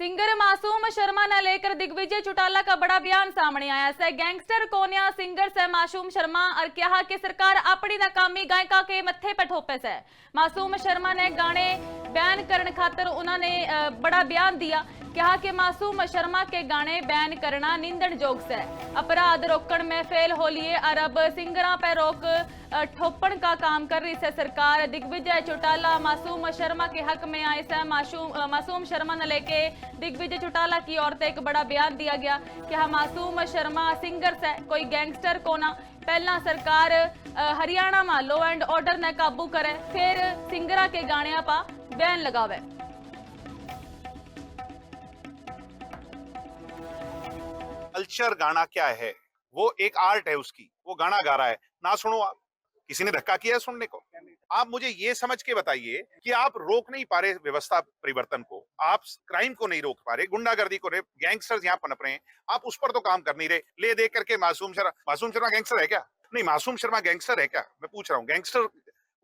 Singer Masoom Sharma ने लेकर दिग्विजय चौटाला का बड़ा बयान सामने आया है। गैंगस्टर कोन्या सिंगर से मासूम शर्मा और कहा कि सरकार अपनी नाकामी गायिका के मत्थे पर ठोपे से। मासूम शर्मा ने गाने बैन करने खातर उन्होंने बड़ा बयान दिया। कहा कि मासूम शर्मा के गाने बैन करना निंदनजोग से अपराध रोकण में फेल हो लिए और अब सिंगरा पर रोक ठोपण का काम कर रही है सरकार। दिग्विजय चौटाला मासूम शर्मा के हक में आए से मासूम शर्मा ने लेके दिग्विजय चौटाला की ओर से एक बड़ा बयान दिया गया कि हाँ मासूम शर्मा सिंगर से कोई गैंगस्टर को ना पहला सरकार हरियाणा में लॉ एंड ऑर्डर ने काबू करे फिर सिंगरा के गाने पा बैन लगावे। कल्चर गाना क्या है, वो एक आर्ट है उसकी, वो गाना गा रहा है ना सुनो आप। किसी ने धक्का किया है सुनने को? आप मुझे ये समझ के बताइए कि आप रोक नहीं पा रहे व्यवस्था परिवर्तन को, आप क्राइम को नहीं रोक पा रहे, गुंडागर्दी को, गैंगस्टर्स यहाँ पनप रहे हैं, आप उस पर तो काम कर नहीं रहे। ले दे करके मासूम शर्मा गैंगस्टर है क्या? नहीं, मासूम शर्मा गैंगस्टर है क्या? मैं पूछ रहा हूँ, गैंगस्टर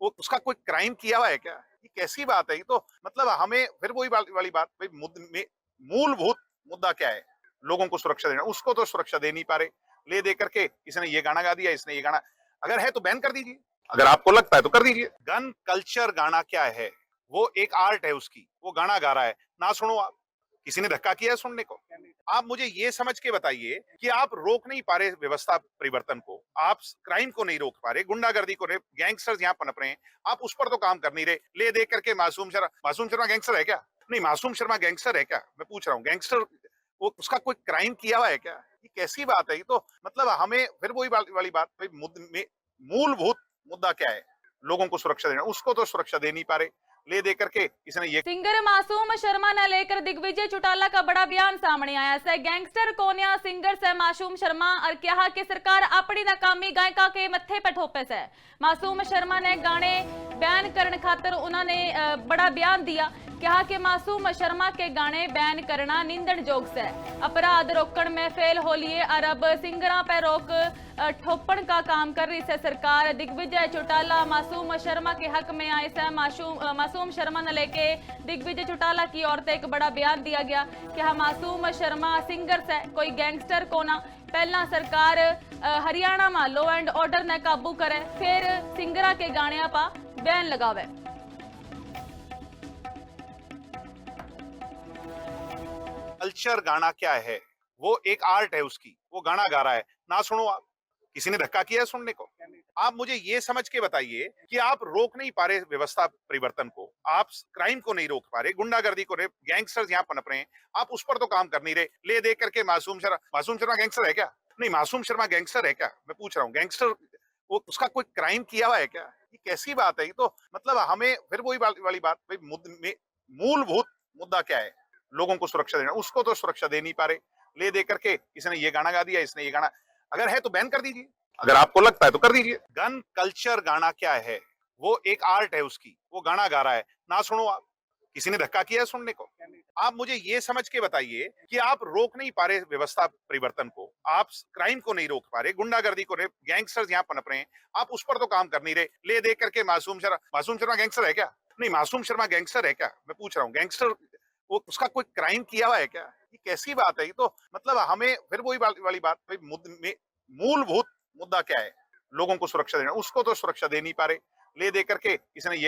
वो उसका कोई क्राइम किया हुआ है क्या? ये कैसी बात है? ये तो मतलब हमें फिर वही वाली बात, भाई मूलभूत मुद्दा क्या है? लोगों को सुरक्षा देना, उसको तो सुरक्षा दे नहीं पा रहे। ले दे करके इसने ये गाना गा दिया, इसने ये गाना, अगर है तो बैन कर दीजिए, अगर आपको लगता है तो कर दीजिए। गन कल्चर गाना क्या है, वो एक आर्ट है उसकी, वो गाना गा रहा है ना सुनो आप। किसी ने धक्का किया है सुनने को? आप मुझे ये समझ के बताइए कि आप रोक नहीं पा रहे व्यवस्था परिवर्तन को, आप क्राइम को नहीं रोक पा रहे, गुंडागर्दी को, गैंगस्टर्स यहाँ पनप रहे हैं, आप उस पर तो काम कर नहीं रहे। ले दे करके मासूम शर्मा गैंगस्टर है क्या? नहीं, मासूम शर्मा गैंगस्टर है क्या? मैं पूछ रहा हूँ, गैंगस्टर वो उसका कोई क्राइम किया हुआ है क्या? ये कैसी बात है? ये तो मतलब हमें फिर वही वाली बात, भाई मूलभूत मुद्दा क्या है? लोगों को सुरक्षा देना, उसको तो सुरक्षा दे नहीं पा रहे। ले दे करके इसने ये सिंगर मासूम शर्मा ने लेकर दिग्विजय चौटाला का बड़ा बयान सामने आया है। गैंगस्टर कोन्या सिंगर से मासूम शर्मा और कहा कि सरकार अपनी नाकामी गायिका के मत्थे पर ठोपे से। मासूम शर्मा ने गाने बैन करने खातर उन्होंने बड़ा बयान दिया। कहा कि मासूम शर्मा के गाने बैन करना निंदनजोग से अपराध रोकण में फेल हो लिए और अब सिंगरा पर रोक ठोपण का काम कर रही है सरकार। दिग्विजय चौटाला मासूम शर्मा के हक में आए से मासूम शर्मा ने लेके दिग्विजय चौटाला की ओर से एक बड़ा बयान दिया गया कि हाँ मासूम शर्मा सिंगर से कोई गैंगस्टर को ना पहला सरकार हरियाणा में लॉ एंड ऑर्डर ने काबू करे फिर सिंगरा के गाने पा बैन लगावे। कल्चर गाना क्या है, वो एक आर्ट है उसकी, वो गाना गा रहा है ना सुनो आप। किसी ने धक्का किया है सुनने को? आप मुझे ये समझ के बताइए कि आप रोक नहीं पा रहे व्यवस्था परिवर्तन को, आप क्राइम को नहीं रोक पा रहे, गुंडागर्दी को, गैंगस्टर्स यहाँ पनप रहे हैं, आप उस पर तो काम कर नहीं रहे। ले दे करके मासूम शर्मा गैंगस्टर है क्या? नहीं, मासूम शर्मा गैंगस्टर है क्या? मैं पूछ रहा हूँ, गैंगस्टर वो उसका कोई क्राइम किया हुआ है क्या? ये कैसी बात है? ये तो मतलब हमें फिर वही वाली बात, भाई मूलभूत मुद्दा क्या है? लोगों को सुरक्षा देना, उसको तो सुरक्षा दे नहीं पा रहे। ले दे करके इसने ये गाना गा दिया, इसने ये गाना, अगर है तो बैन कर दीजिए, अगर आपको लगता है तो कर दीजिए। गन कल्चर गाना क्या है, वो एक आर्ट है उसकी, वो गाना गा रहा है ना सुनो आप। किसी ने धक्का किया है सुनने को? आप मुझे ये समझ के बताइए कि आप रोक नहीं पा रहे व्यवस्था परिवर्तन को, आप क्राइम को नहीं रोक पा रहे, गुंडागर्दी को, गैंगस्टर्स यहाँ पनप रहे हैं, आप उस पर तो काम कर नहीं रहे। ले दे करके मासूम शर्मा गैंगस्टर है क्या? नहीं, मासूम शर्मा गैंगस्टर है क्या? मैं पूछ रहा हूँ, गैंगस्टर वो उसका कोई क्राइम किया हुआ है क्या? ये कैसी बात है? ये तो मतलब हमें फिर वही वाली बात, भाई मूलभूत मुद्दा क्या है? लोगों को सुरक्षा देना, उसको तो सुरक्षा दे नहीं पा रहे। ले दे करके इसने ये